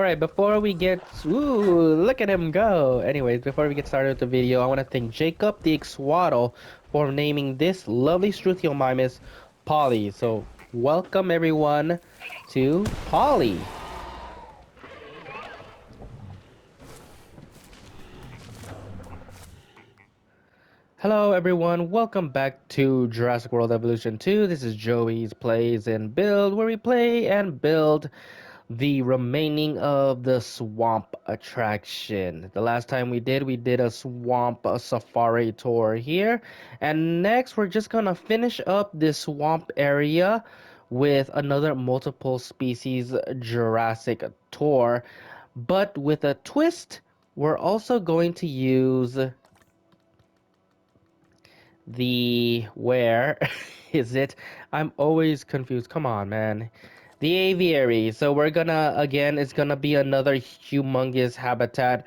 Alright, before we get... Ooh, look at him go! Anyways, before we get started with the video, I want to thank Jacob the Exwaddle for naming this lovely Struthiomimus Polly. So, welcome everyone to Polly. Hello everyone, welcome back to Jurassic World Evolution 2. This is Joey's Plays and Build, where we play and build the remaining of the swamp attraction. The last time we did a swamp safari tour here. And next we're just gonna finish up this swamp area with another multiple species Jurassic tour. But with a twist, we're also going to use the where is it? I'm always confused. Come on, man. The aviary. So we're gonna again. It's gonna be another humongous habitat,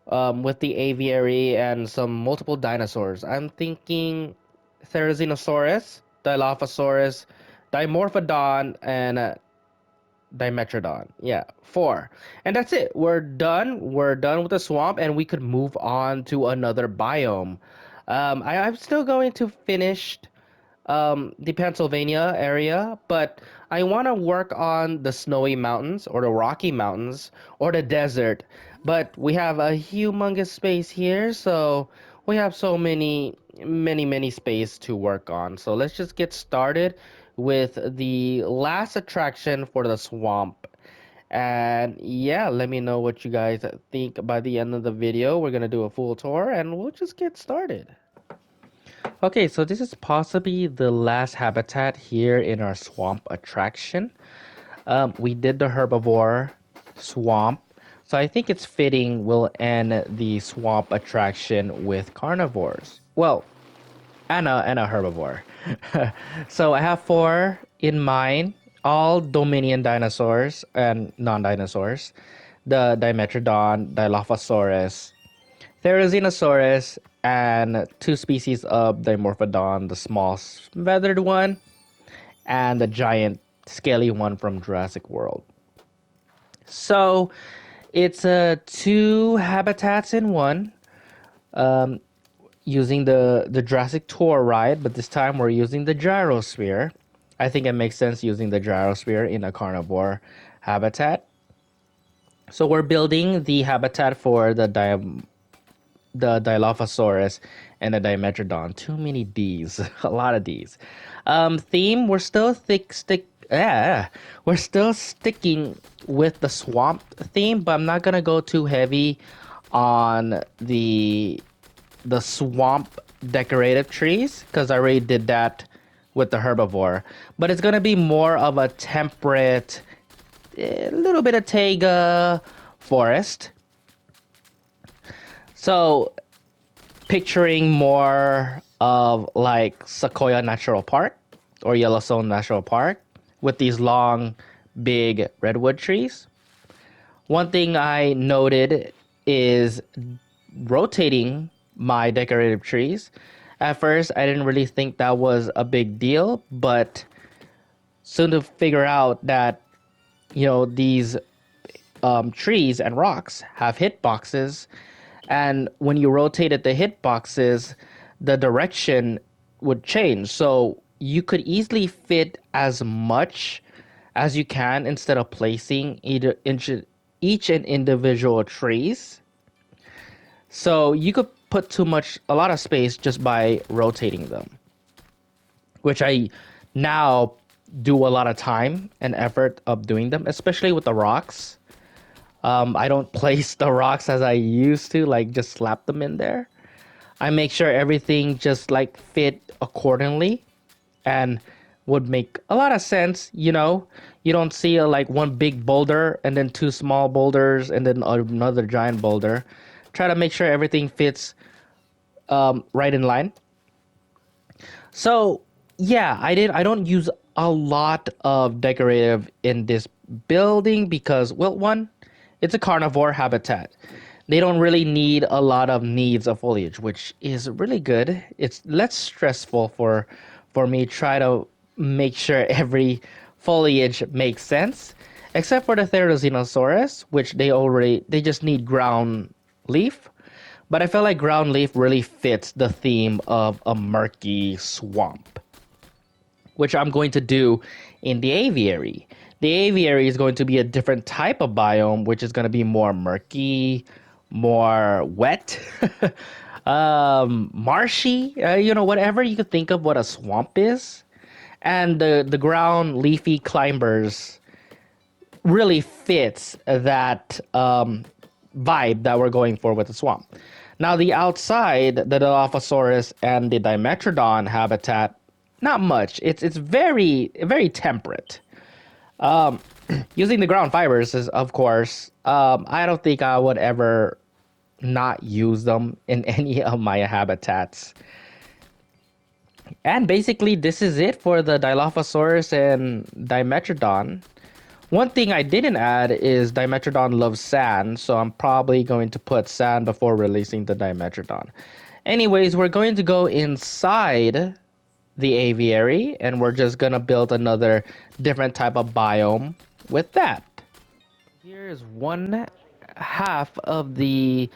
with the aviary and some multiple dinosaurs. I'm thinking Therizinosaurus, Dilophosaurus, Dimorphodon, and Dimetrodon. Yeah, 4. And that's it. We're done. We're done with the swamp, and we could move on to another biome. I'm still going to finish the Pennsylvania area, but I want to work on the snowy mountains or the Rocky Mountains or the desert. But we have a humongous space here, so we have so many space to work on. So let's just get started with the last attraction for the swamp. And yeah, let me know what you guys think by the end of the video. We're gonna do a full tour and we'll just get started. Okay, so this is possibly the last habitat here in our swamp attraction. We did the herbivore swamp, so I think it's fitting we'll end the swamp attraction with carnivores. Well, and a herbivore. So I have 4 in mind, all Dominion dinosaurs and non-dinosaurs. The Dimetrodon, Dilophosaurus, Therizinosaurus, and 2 species of Dimorphodon, the small feathered one, and the giant scaly one from Jurassic World. So it's 2 habitats in one, using the Jurassic Tour ride, but this time we're using the gyrosphere. I think it makes sense using the gyrosphere in a carnivore habitat. So we're building the habitat for the Dilophosaurus and the Dimetrodon. Too many D's, a lot of D's. Theme, we're still we're still sticking with the swamp theme, but I'm not gonna go too heavy on the swamp decorative trees because I already did that with the herbivore. But it's gonna be more of a temperate, a little bit of taiga forest. So, picturing more of like Sequoia Natural Park or Yellowstone National Park with these long, big redwood trees. One thing I noted is rotating my decorative trees. At first, I didn't really think that was a big deal, but soon to figure out that, these trees and rocks have hitboxes. And when you rotated the hitboxes, the direction would change. So you could easily fit as much as you can instead of placing each and individual trees. So you could put a lot of space just by rotating them, which I now do a lot of time and effort of doing them, especially with the rocks. I don't place the rocks as I used to, like just slap them in there. I make sure everything just like fit accordingly and would make a lot of sense. You don't see like one big boulder and then 2 small boulders and then another giant boulder. Try to make sure everything fits right in line. So yeah, I don't use a lot of decorative in this building because, well, one, it's a carnivore habitat. They don't really need a lot of needs of foliage, which is really good. It's less stressful for me try to make sure every foliage makes sense. except for the Therizinosaurus, which they just need ground leaf. But I feel like ground leaf really fits the theme of a murky swamp, which I'm going to do in the aviary. The aviary is going to be a different type of biome, which is going to be more murky, more wet, marshy, whatever you could think of what a swamp is. And the ground leafy climbers really fits that vibe that we're going for with the swamp. Now, the outside, the Dilophosaurus and the Dimetrodon habitat, not much. It's very temperate. Um, Using the ground fibers is, of course, I don't think I would ever not use them in any of my habitats. And basically, this is it for the Dilophosaurus and Dimetrodon. One thing I didn't add is Dimetrodon loves sand, so I'm probably going to put sand before releasing the Dimetrodon. Anyways, we're going to go inside the aviary and we're just gonna build another different type of biome with that. Here's one half of the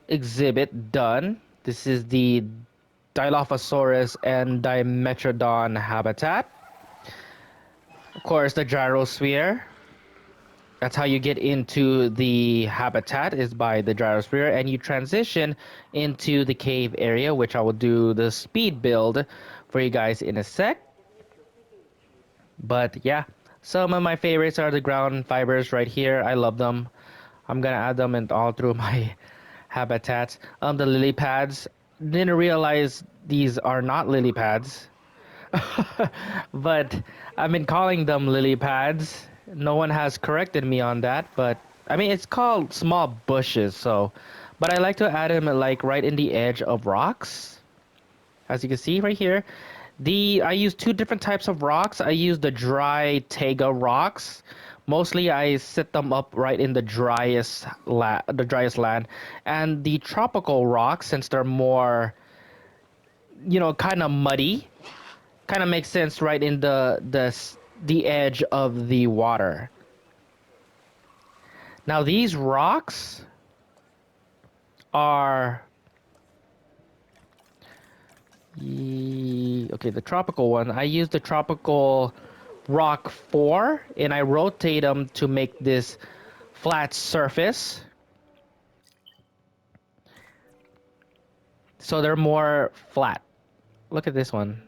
exhibit done. This is the Dilophosaurus and Dimetrodon habitat. Of course, the gyrosphere. That's how you get into the habitat, is by the gyrosphere, and you transition into the cave area, which I will do the speed build for you guys in a sec. But yeah, some of my favorites are the ground fibers right here. I love them. I'm gonna add them in all through my habitats. The lily pads. Didn't realize these are not lily pads. But I've been calling them lily pads. No one has corrected me on that, but I mean it's called small bushes, so but I like to add them like right in the edge of rocks. As you can see right here, I use two different types of rocks. I use the dry taiga rocks. Mostly I set them up right in the driest land, and the tropical rocks, since they're more, kind of muddy, kind of makes sense right in the edge of the water. Now these rocks are okay, the tropical one. I use the tropical rock 4 and I rotate them to make this flat surface. So they're more flat. Look at this one.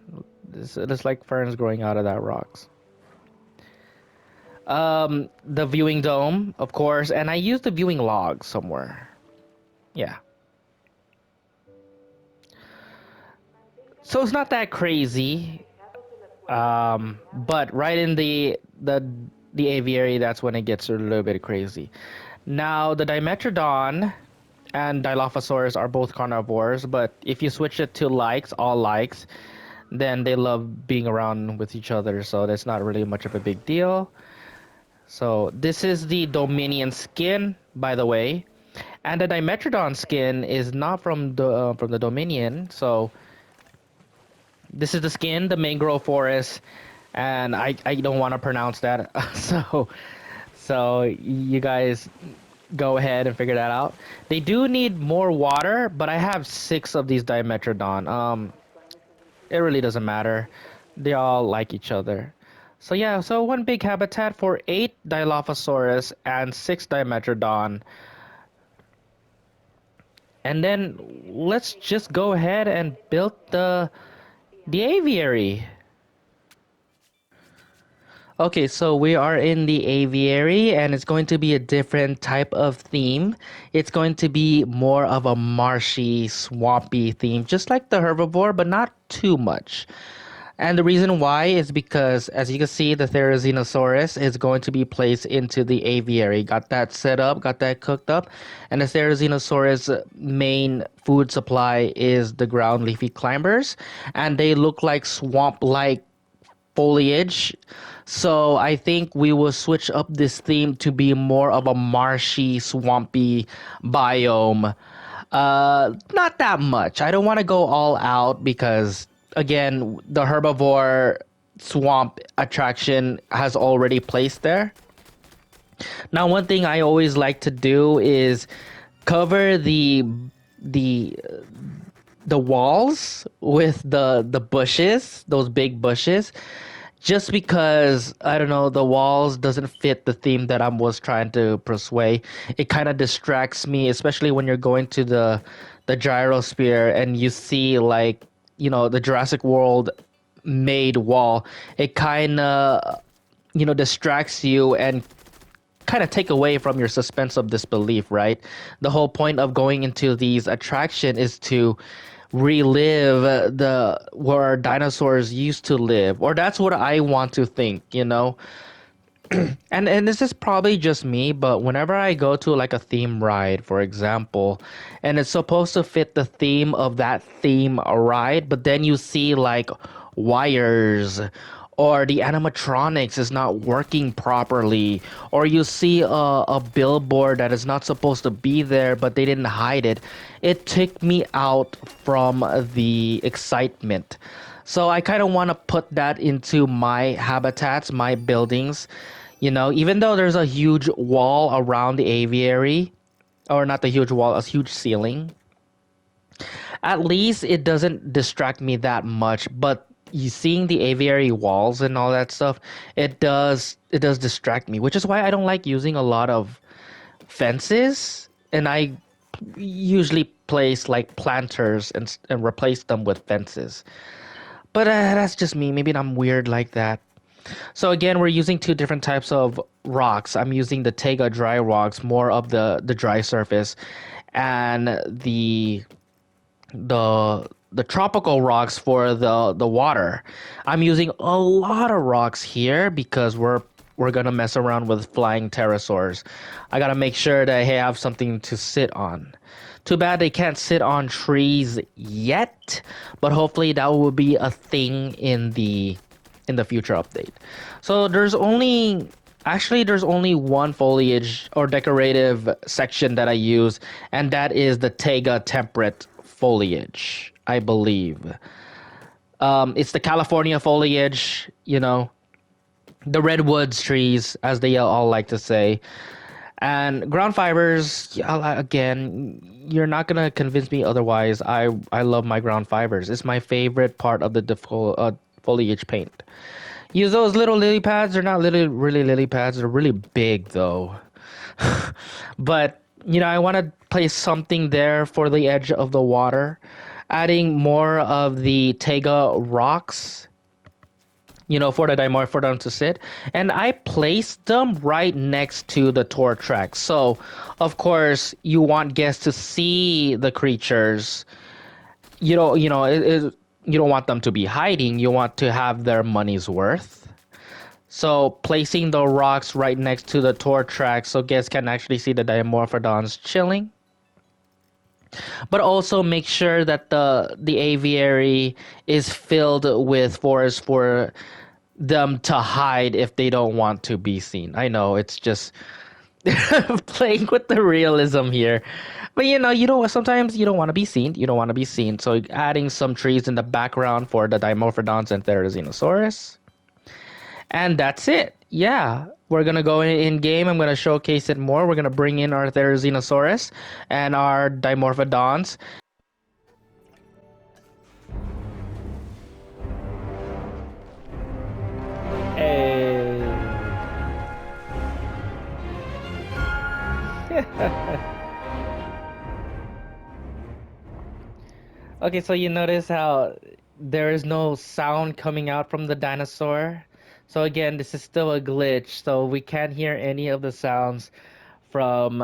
It's like ferns growing out of that rocks. The viewing dome, of course, and I use the viewing log somewhere. Yeah. So it's not that crazy. But right in the aviary, that's when it gets a little bit crazy. Now the Dimetrodon and Dilophosaurus are both carnivores, but if you switch it to all likes, then they love being around with each other, so that's not really much of a big deal. So this is the Dominion skin, by the way, and the Dimetrodon skin is not from the Dominion. So this is the skin, the mangrove forest, and I don't want to pronounce that. So you guys go ahead and figure that out. They do need more water, but I have 6 of these Dimetrodon. It really doesn't matter. They all like each other. So yeah, so one big habitat for 8 Dilophosaurus and 6 Dimetrodon. And then let's just go ahead and build the aviary. Okay, so we are in the aviary and it's going to be a different type of theme. It's going to be more of a marshy, swampy theme, just like the herbivore, but not too much. And the reason why is because, as you can see, the Therizinosaurus is going to be placed into the aviary. Got that set up, got that cooked up. And the Therizinosaurus' main food supply is the ground leafy climbers. And they look like swamp-like foliage. So I think we will switch up this theme to be more of a marshy, swampy biome. Not that much. I don't want to go all out because, again, the herbivore swamp attraction has already placed there. Now, one thing I always like to do is cover the the walls with the bushes, those big bushes, just because I don't know, the walls doesn't fit the theme that I was trying to persuade. It kind of distracts me, especially when you're going to the gyrosphere and you see like, you know, the Jurassic World made wall. It kind of, you know, distracts you and kind of take away from your suspense of disbelief, right? The whole point of going into these attraction is to relive the where dinosaurs used to live, or that's what I want to think, you know. And this is probably just me, but whenever I go to like a theme ride, for example, and it's supposed to fit the theme of that theme ride, but then you see like wires or the animatronics is not working properly, or you see a billboard that is not supposed to be there but they didn't hide it, it took me out from the excitement. So I kind of want to put that into my habitats, my buildings. You know, even though there's a huge wall around the aviary, or not the huge wall, a huge ceiling, at least it doesn't distract me that much. But you seeing the aviary walls and all that stuff, it does distract me, which is why I don't like using a lot of fences, and I usually place like planters and replace them with fences. But that's just me. Maybe I'm weird like that. So again, we're using two different types of rocks. I'm using the Tega dry rocks, more of the dry surface, and the tropical rocks for the water. I'm using a lot of rocks here because we're gonna mess around with flying pterosaurs. I gotta make sure that I have something to sit on. Too bad they can't sit on trees yet, but hopefully that will be a thing in the future update. So there's only one foliage or decorative section that I use, and that is the Taiga temperate foliage, I believe. It's the California foliage, you know, the redwoods trees, as they all like to say. And ground fibers, yeah, again, you're not gonna convince me otherwise. I love my ground fibers. It's my favorite part of the foliage paint. Use those little lily pads. They're not really lily pads. They're really big though. But you know, I want to place something there for the edge of the water, adding more of the Tega rocks, you know, for the Dimorphodon to sit. And I placed them right next to the tour track. So, of course, you want guests to see the creatures. You don't want them to be hiding. You want to have their money's worth. So, placing the rocks right next to the tour track so guests can actually see the Dimorphodons chilling. But also make sure that the aviary is filled with forest for them to hide if they don't want to be seen. I know it's just playing with the realism here. But you know, sometimes you don't want to be seen. You don't want to be seen. So adding some trees in the background for the Dimorphodons and Therizinosaurus. And that's it. Yeah. We're gonna go in game. I'm gonna showcase it more. We're gonna bring in our Therizinosaurus and our Dimorphodons. Hey. Okay, so you notice how there is no sound coming out from the dinosaur. So again, this is still a glitch, so we can't hear any of the sounds from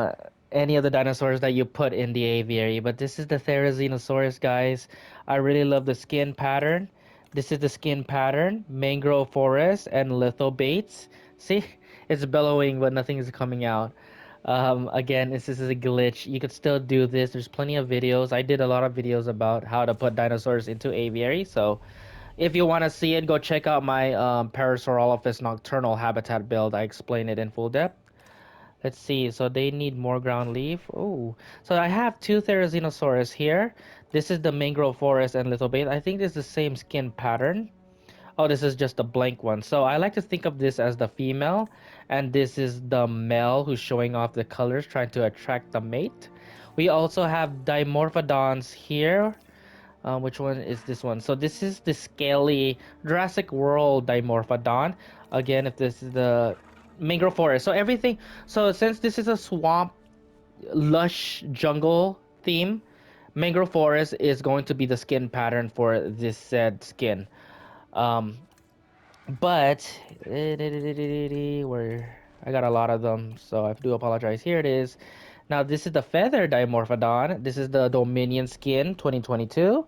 any of the dinosaurs that you put in the aviary. But this is the Therizinosaurus, guys. I really love the skin pattern. This is the skin pattern, mangrove forest, and lithobates. See, it's bellowing, but nothing is coming out. Again, this is a glitch. You could still do this. There's plenty of videos. I did a lot of videos about how to put dinosaurs into aviary. So if you want to see it, go check out my Parasaurolophus nocturnal habitat build. I explain it in full depth. Let's see. So they need more ground leaf. Oh, so I have two Therizinosaurus here. This is the mangrove forest and little bait. I think this is the same skin pattern. Oh, this is just a blank one. So I like to think of this as the female, and this is the male who's showing off the colors, trying to attract the mate. We also have Dimorphodons here. Which one is this one? So this is the scaly Jurassic World Dimorphodon. Again, if this is the mangrove forest. So everything. So since this is a swamp, lush jungle theme, mangrove forest is going to be the skin pattern for this said skin. Um, but where I got a lot of them, so I do apologize. Here it is. Now this is the feather Dimorphodon. This is the Dominion skin 2022.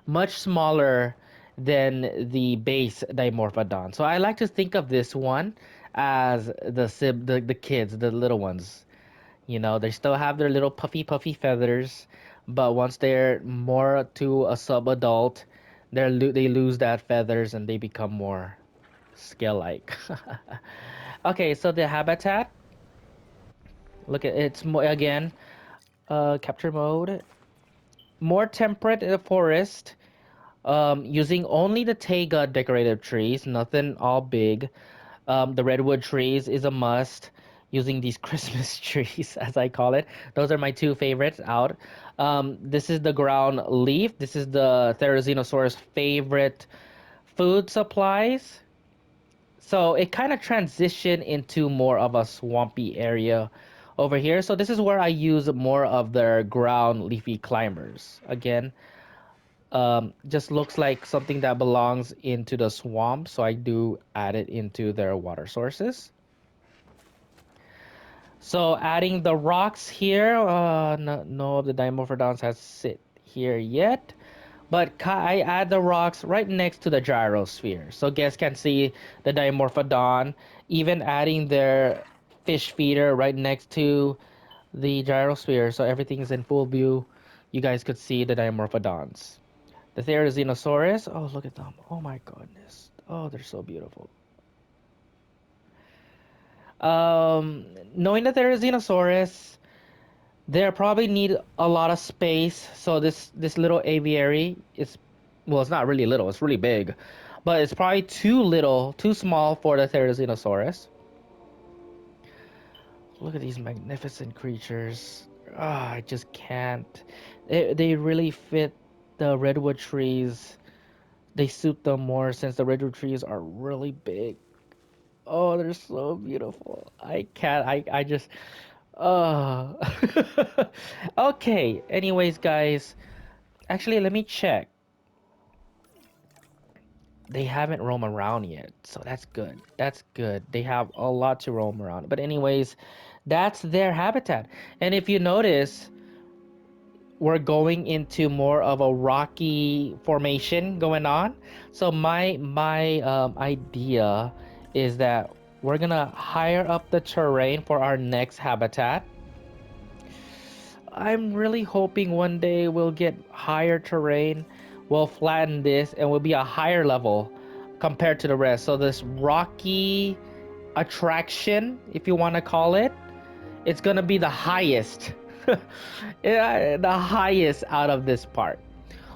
Much smaller than the base Dimorphodon. So I like to think of this one as the kids, the little ones. You know, they still have their little puffy feathers, but once they're more to a sub-adult, they lose that feathers and they become more scale-like. Okay, so the habitat. Look at it's more again. Capture mode. More temperate in the forest. Using only the taiga decorative trees, nothing all big. The redwood trees is a must. Using these Christmas trees, as I call it. Those are my two favorites out. This is the ground leaf. This is the Therizinosaurus' favorite food supplies. So it kind of transitioned into more of a swampy area over here. So this is where I use more of their ground leafy climbers. Again, just looks like something that belongs into the swamp, so I do add it into their water sources. So adding the rocks here, no of the Dimorphodons has sit here yet, but I add the rocks right next to the gyrosphere, so guests can see the Dimorphodon, even adding their fish feeder right next to the gyrosphere, so everything is in full view. You guys could see the Dimorphodons. The Therizinosaurus. Oh, look at them. Oh my goodness. Oh, they're so beautiful. Knowing the Therizinosaurus, they probably need a lot of space. So this little aviary is, well, it's not really little. It's really big, but it's probably too little, too small for the Therizinosaurus. Look at these magnificent creatures. Ah, I just can't. They really fit the redwood trees. They suit them more since the redwood trees are really big. Oh, they're so beautiful. I can't. I just. Oh. Okay. Anyways, guys. Actually, let me check. They haven't roamed around yet, so that's good. That's good. They have a lot to roam around. But anyways, that's their habitat. And if you notice, we're going into more of a rocky formation going on. So my idea is that we're gonna higher up the terrain for our next habitat. I'm really hoping one day we'll get higher terrain, we'll flatten this, and we'll be a higher level compared to the rest. So this rocky attraction, if you want to call it, it's gonna be the highest. Yeah, the highest out of this part.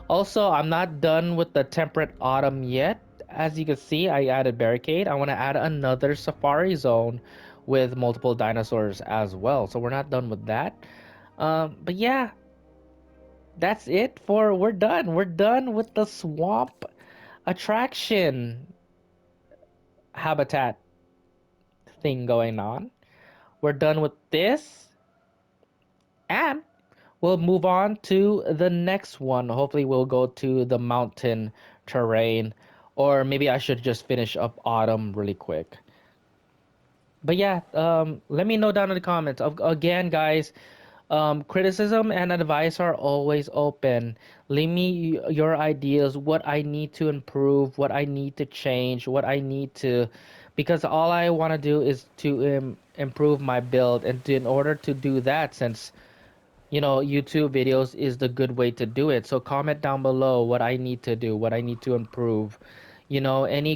Also, I'm not done with the temperate autumn yet. As you can see, I added barricade. I want to add another safari zone with multiple dinosaurs as well. So we're not done with that. But yeah, that's it for we're done. We're done with the swamp attraction habitat thing going on. We're done with this, and we'll move on to the next one. Hopefully, we'll go to the mountain terrain, or maybe I should just finish up autumn really quick. But yeah, let me know down in the comments. Again, guys, criticism and advice are always open. Leave me your ideas, what I need to improve, what I need to change, what I need to, because all I want to do is to improve my build, and in order to do that, since YouTube videos is the good way to do it. So comment down below what I need to do, what I need to improve. Any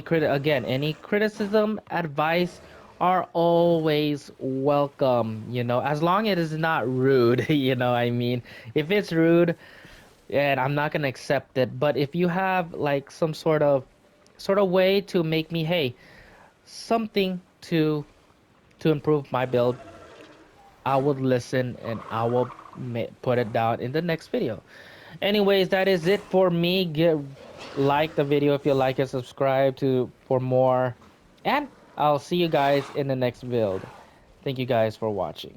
criticism, advice are always welcome, as long as it is not rude, I mean. If it's rude, and I'm not gonna accept it. But if you have like some sort of sort of way to make me, hey, something to improve my build, I would listen and I will put it down in the next video. Anyways, that is it for me. Like the video if you like it, subscribe to for more, and I'll see you guys in the next build. Thank you guys for watching.